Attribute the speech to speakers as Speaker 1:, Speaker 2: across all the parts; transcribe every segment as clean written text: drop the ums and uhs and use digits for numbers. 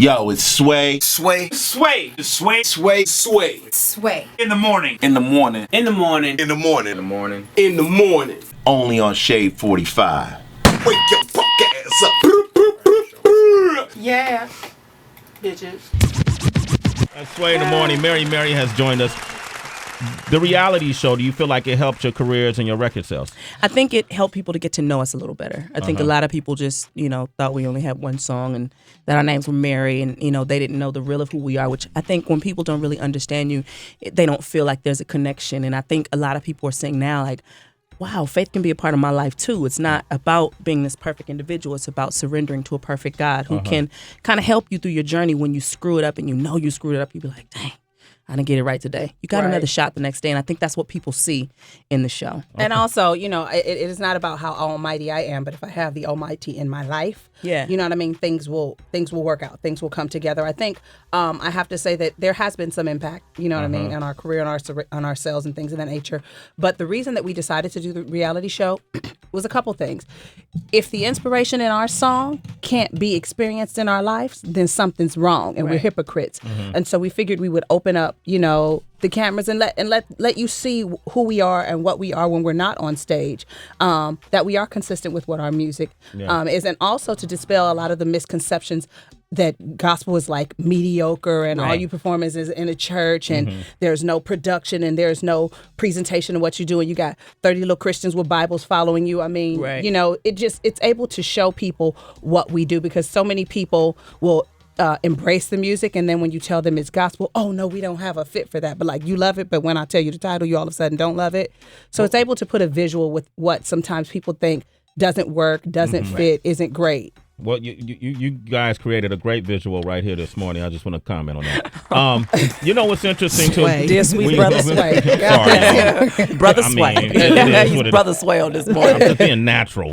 Speaker 1: Yo, it's Sway.
Speaker 2: Sway.
Speaker 3: Sway. Sway.
Speaker 2: Sway.
Speaker 4: Sway.
Speaker 5: Sway.
Speaker 3: In the morning.
Speaker 1: In the morning.
Speaker 3: In the morning.
Speaker 4: In the morning.
Speaker 2: In the morning.
Speaker 4: In the morning.
Speaker 1: Only on Shade 45.
Speaker 4: Wake your fuck ass up.
Speaker 5: Yeah. Bitches.
Speaker 6: That's Sway in the morning. Mary has joined us. The reality show, do you feel like it helped your careers and your record sales?
Speaker 7: I think it helped people to get to know us a little better. I think a lot of people just, thought we only had one song and that our names were Mary and, they didn't know the real of who we are, which I think when people don't really understand you, they don't feel like there's a connection. And I think a lot of people are saying now, like, wow, faith can be a part of my life too. It's not about being this perfect individual. It's about surrendering to a perfect God who can kind of help you through your journey when you screw it up and you screwed it up. You be like, dang, I didn't get it right today. You got another shot the next day. And I think that's what people see in the show.
Speaker 8: Okay. And also, it is not about how almighty I am, but if I have the almighty in my life, you know what I mean? Things will work out. Things will come together. I think I have to say that there has been some impact, you know what I mean, on our career, on our sales and things of that nature. But the reason that we decided to do the reality show was a couple things. If the inspiration in our song can't be experienced in our lives, then something's wrong and we're hypocrites. And so we figured we would open up, the cameras and let you see who we are and what we are when we're not on stage, that we are consistent with what our music is, and also to dispel a lot of the misconceptions that gospel is like mediocre and all you perform is in a church and there's no production and there's no presentation of what you do and you got 30 little Christians with Bibles following you. I mean, it's able to show people what we do, because so many people will embrace the music, and then when you tell them it's gospel, oh no, we don't have a fit for that, but like you love it, but when I tell you the title, you all of a sudden don't love it. So it's able to put a visual with what sometimes people think doesn't work, doesn't fit, isn't great.
Speaker 6: Well, you guys created a great visual right here this morning. I just want to comment on that. You know what's interesting too?
Speaker 7: Dear sweet brother Sway.
Speaker 6: Sorry,
Speaker 7: brother Sway. He's brother Sway on this morning.
Speaker 6: I'm just being natural.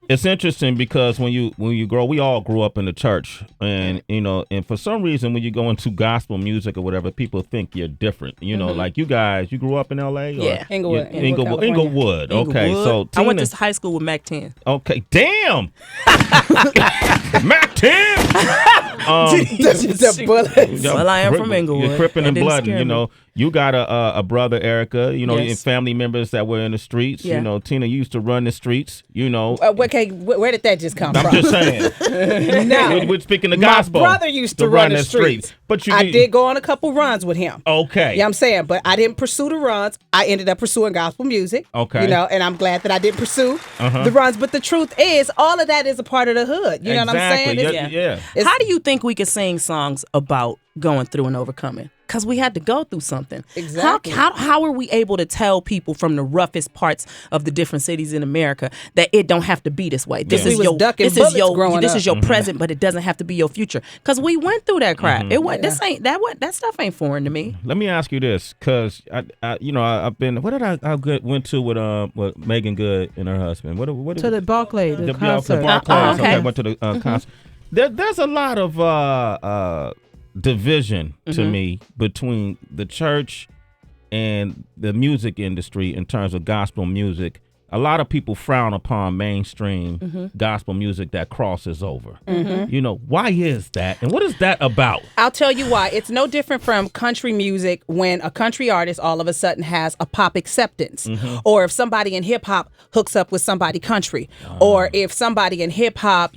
Speaker 6: It's interesting because when you grow, we all grew up in the church, and and for some reason when you go into gospel music or whatever, people think you're different. Like you guys, you grew up in L.A.
Speaker 7: Yeah,
Speaker 6: Inglewood. Okay, so
Speaker 7: I went to high school with Mac 10.
Speaker 6: Okay, damn, Mac 10.
Speaker 7: Well, I am from Inglewood.
Speaker 6: You're Crippin' and Bloodin'. You got a brother, Erica, and family members that were in the streets.
Speaker 7: Yeah.
Speaker 6: Tina used to run the streets,
Speaker 8: Okay, where did that just come from?
Speaker 6: I'm just saying.
Speaker 8: No.
Speaker 6: We're speaking the gospel.
Speaker 8: My brother used to run the streets.
Speaker 6: But
Speaker 8: I did go on a couple runs with him.
Speaker 6: Okay.
Speaker 8: Yeah, I'm saying, but I didn't pursue the runs. I ended up pursuing gospel music.
Speaker 6: Okay.
Speaker 8: And I'm glad that I didn't pursue the runs. But the truth is, all of that is a part of the hood. You know what I'm saying?
Speaker 6: Yeah.
Speaker 7: How do you think we could sing songs about going through and overcoming? Because we had to go through something.
Speaker 8: Exactly.
Speaker 7: How are we able to tell people from the roughest parts of the different cities in America that it don't have to be this way? This is your present, but it doesn't have to be your future. Because we went through that crap. That stuff ain't foreign to me.
Speaker 6: Let me ask you this, because I've been. What did I went to with Megan Good and her husband? What
Speaker 8: to the Barclay, the concert.
Speaker 6: The Barclays.
Speaker 7: Okay.
Speaker 6: I went to the concert. There's a lot of division to me between the church and the music industry in terms of gospel music. A lot of people frown upon mainstream gospel music that crosses over. Why is that? And what is that about?
Speaker 8: I'll tell you why. It's no different from country music when a country artist all of a sudden has a pop acceptance. Or if somebody in hip hop hooks up with somebody country. Or if somebody in hip hop,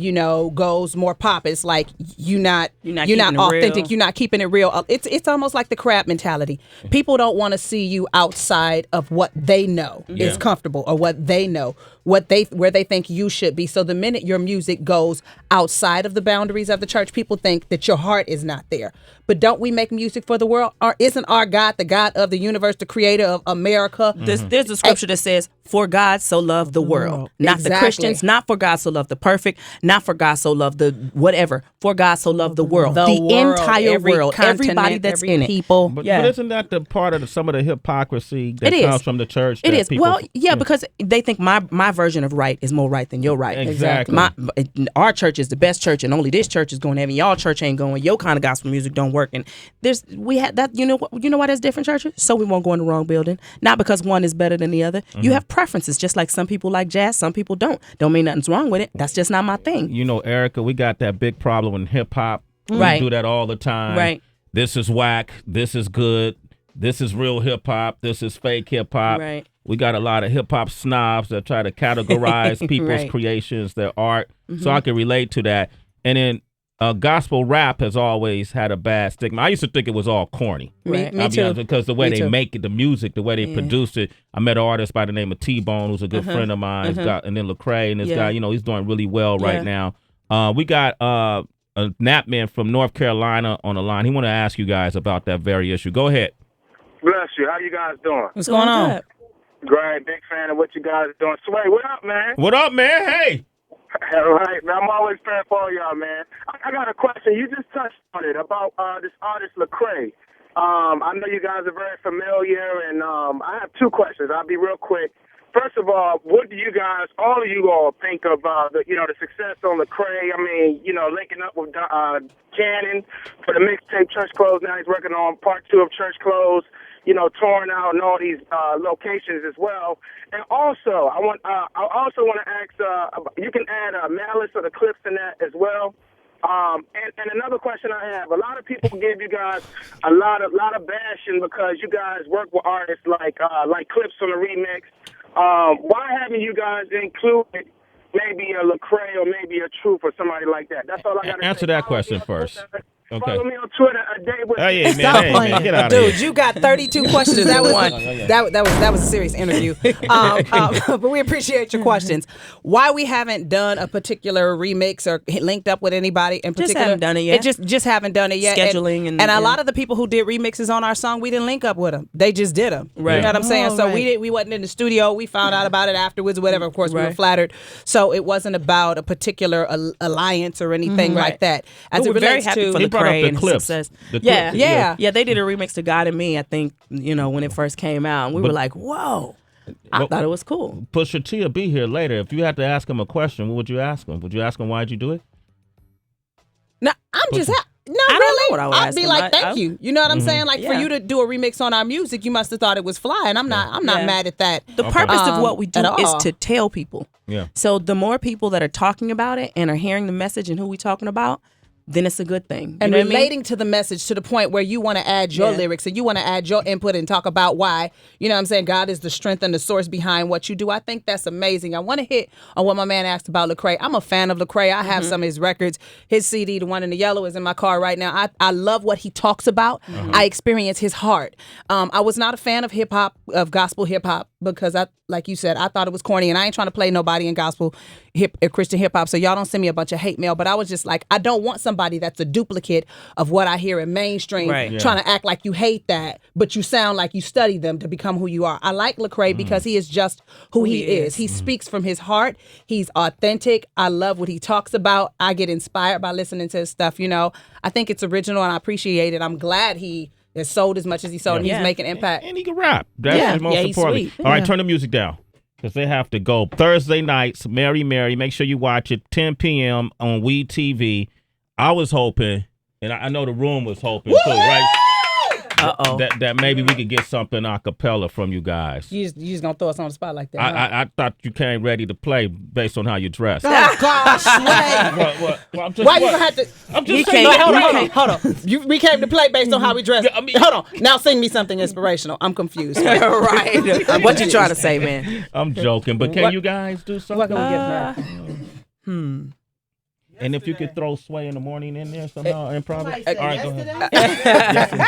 Speaker 8: goes more pop. It's like you're not authentic. You're not keeping it real. It's almost like the crab mentality. People don't want to see you outside of what they know is comfortable, or what they know, where they think you should be. So the minute your music goes outside of the boundaries of the church, people think that your heart is not there. But don't we make music for the world? Or isn't our God the God of the universe, the creator of America?
Speaker 7: There's a scripture that says, for God so loved the world. Not the Christians, not for God so loved the perfect, not for God so loved the whatever. For God so loved the world. The entire world. Everybody that's in it.
Speaker 8: People.
Speaker 6: But isn't that the part of some of the hypocrisy that comes from the church?
Speaker 7: It is. Well, yeah, because they think my version of right is more right than your right.
Speaker 6: Exactly.
Speaker 7: Our church is the best church, and only this church is going to heaven. Y'all church ain't going. Your kind of gospel music don't work. And we had that. You know why there's different churches? So we won't go in the wrong building. Not because one is better than the other. You have preferences, just like some people like jazz, some people don't. Don't mean nothing's wrong with it. That's just not my thing.
Speaker 6: You know, Erica, we got that big problem in hip hop.
Speaker 7: Right.
Speaker 6: We do that all the time.
Speaker 7: Right.
Speaker 6: This is whack. This is good. This is real hip hop. This is fake hip hop.
Speaker 7: Right.
Speaker 6: We got a lot of hip hop snobs that try to categorize people's
Speaker 7: Right.
Speaker 6: creations, their art. So I can relate to that. And then gospel rap has always had a bad stigma. I used to think it was all corny.
Speaker 7: Right.
Speaker 8: Me too.
Speaker 6: Because the way
Speaker 8: Me
Speaker 6: they
Speaker 8: too.
Speaker 6: make it, the music, the way they produce it. I met an artist by the name of T-Bone, who's a good friend of mine. And then Lecrae, and this guy, he's doing really well right now. We got a Napman from North Carolina on the line. He want to ask you guys about that very issue. Go ahead.
Speaker 2: Bless you. How you guys doing?
Speaker 8: What's going on?
Speaker 2: Great. Big fan of what you guys are doing. Sway, what up, man?
Speaker 6: What up, man? Hey.
Speaker 2: All right, man. I'm always praying for all y'all, man. I got a question. You just touched on it about this artist, Lecrae. I know you guys are very familiar, and I have two questions. I'll be real quick. First of all, what do you guys, all of you all, think of the success on Lecrae? I mean, linking up with Cannon for the mixtape Church Clothes. Now he's working on part 2 of Church Clothes. Touring out in all these locations as well. And also, I also want to ask, you can add Malice or the Clipse in that as well. And another question I have: a lot of people give you guys a lot of bashing because you guys work with artists like Clipse on the remix. Why haven't you guys included maybe a Lecrae or maybe a Truth or somebody like that? That's all I got to say.
Speaker 6: Answer that question first. Okay.
Speaker 2: Follow me on Twitter a day with
Speaker 6: Oh, yeah, man, get out of here.
Speaker 8: Dude, you got 32 questions. That was a serious interview. But we appreciate your questions. Why we haven't done a particular remix or linked up with anybody in particular?
Speaker 7: Just haven't done it yet.
Speaker 8: Just haven't done it yet.
Speaker 7: Scheduling
Speaker 8: and a lot of the people who did remixes on our song, we didn't link up with them. They just did them.
Speaker 7: Right.
Speaker 8: You know what I'm saying?
Speaker 7: Oh,
Speaker 8: so
Speaker 7: right.
Speaker 8: we wasn't in the studio. We found out about it afterwards or whatever. Of course, we were
Speaker 7: Right.
Speaker 8: flattered. So it wasn't about a particular alliance or anything like that. As
Speaker 7: But
Speaker 8: it
Speaker 7: we're very
Speaker 8: relates
Speaker 7: happy
Speaker 8: to
Speaker 7: for
Speaker 6: He brought up
Speaker 7: Lecrae
Speaker 6: the
Speaker 7: and
Speaker 6: Clipse.
Speaker 7: success.
Speaker 6: The
Speaker 7: Yeah,
Speaker 6: Clipse,
Speaker 8: yeah.
Speaker 7: They did a remix to God and Me, I think, when it first came out. And we were like, whoa. I thought it was cool.
Speaker 6: Pusha T will be here later. If you had to ask him a question, what would you ask him? Would you ask him why'd you do it?
Speaker 8: No, I'm just
Speaker 7: I don't know what I would
Speaker 8: I'd
Speaker 7: ask
Speaker 8: be
Speaker 7: him.
Speaker 8: like, thank you. You know what I'm saying? Like for
Speaker 7: Yeah.
Speaker 8: you to do a remix on our music, you must have thought it was fly, and I'm not
Speaker 7: Yeah.
Speaker 8: mad at that.
Speaker 7: The purpose of what we do
Speaker 8: at
Speaker 7: is
Speaker 8: all.
Speaker 7: to tell people.
Speaker 6: Yeah.
Speaker 7: So the more people that are talking about it and are hearing the message and who we talking about, then it's a good thing. You
Speaker 8: And
Speaker 7: know what I mean?
Speaker 8: relating to the message to the point where you want to add your
Speaker 7: Yeah.
Speaker 8: lyrics and you want to add your input and talk about why, you know what I'm saying, God is the strength and the source behind what you do. I think that's amazing. I want to hit on what my man asked about Lecrae. I'm a fan of Lecrae. I have some of his records. His CD, the one in the yellow, is in my car right now. I love what he talks about. I experience his heart. I was not a fan of hip hop, of gospel hip hop, because like you said, I thought it was corny, and I ain't trying to play nobody in gospel Christian hip hop, so y'all don't send me a bunch of hate mail, but I was just like, I don't want somebody that's a duplicate of what I hear in mainstream,
Speaker 7: Right. Yeah.
Speaker 8: trying to act like you hate that, but you sound like you study them to become who you are. I like Lecrae because he is just who he is. He speaks from his heart. He's authentic. I love what he talks about. I get inspired by listening to his stuff. I think it's original, and I appreciate it. I'm glad he has sold as much as he sold, and he's making impact.
Speaker 6: And he can rap. That's
Speaker 7: Yeah.
Speaker 6: most
Speaker 7: Yeah, he's
Speaker 6: important.
Speaker 7: sweet.
Speaker 6: All right,
Speaker 7: Yeah.
Speaker 6: turn the music down. Because they have to go. Thursday nights, Mary Mary. Make sure you watch it, 10 p.m. on Weed TV. I was hoping, and I know the room was hoping too, right?
Speaker 7: Uh-oh.
Speaker 6: That maybe we could get something a cappella from you guys.
Speaker 8: You just gonna throw us on the spot like that?
Speaker 6: I thought you came ready to play based on how you dress.
Speaker 8: Oh gosh, Sway.
Speaker 6: Well, I'm just,
Speaker 8: Why you gonna have to?
Speaker 6: I'm just
Speaker 7: can't-
Speaker 6: saying.
Speaker 8: Hold on. We came to play based on how we dress.
Speaker 6: Yeah, I mean-
Speaker 8: Hold on. Now sing me something inspirational. I'm confused.
Speaker 7: Right. What you trying to say, man?
Speaker 6: I'm joking, but can you guys do something?
Speaker 8: What can we give her?
Speaker 6: And if you could throw Sway in the morning in there somehow, improv. All right, go ahead.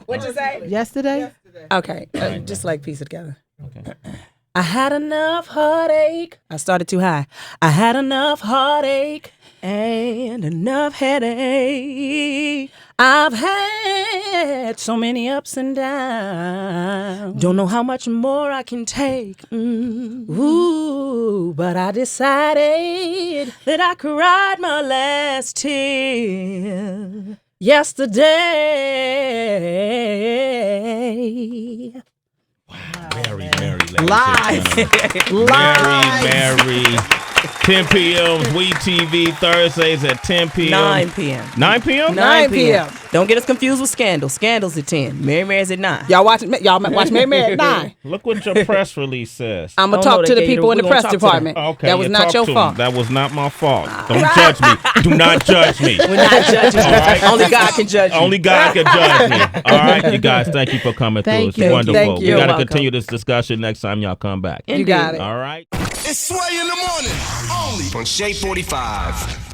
Speaker 8: What you say?
Speaker 5: Yesterday?
Speaker 8: Okay, just like piece it together. Okay. I had enough heartache. I started too high. I had enough heartache
Speaker 7: And enough headache.
Speaker 8: I've had so many ups and downs.
Speaker 7: Don't know how much more I can take.
Speaker 8: Ooh, but I decided
Speaker 7: That I cried my last tear.
Speaker 8: yesterday.
Speaker 6: Mary, Mary, Mary. 10 p.m. We TV Thursdays at 10 p.m.
Speaker 7: 9 p.m.
Speaker 6: 9 p.m.
Speaker 8: 9 p.m.
Speaker 7: Don't get us confused with Scandal. Scandal's at 10. Mary's at 9.
Speaker 8: Y'all watch Mary at 9.
Speaker 6: Look what your press release says.
Speaker 8: I'm going to talk to the people in the press department.
Speaker 6: Okay,
Speaker 8: that was not your fault.
Speaker 6: That was not my fault. Don't judge me. Do not judge me.
Speaker 7: We're not judging.
Speaker 6: All right?
Speaker 7: Only God can judge you.
Speaker 6: Only God can judge me. All right, you guys, thank you for coming through. It's wonderful.
Speaker 8: Thank you.
Speaker 6: We got to
Speaker 7: You're
Speaker 6: continue this discussion next time y'all come back.
Speaker 8: You got it.
Speaker 6: All right.
Speaker 4: It's Sway in the morning, only on Shade 45.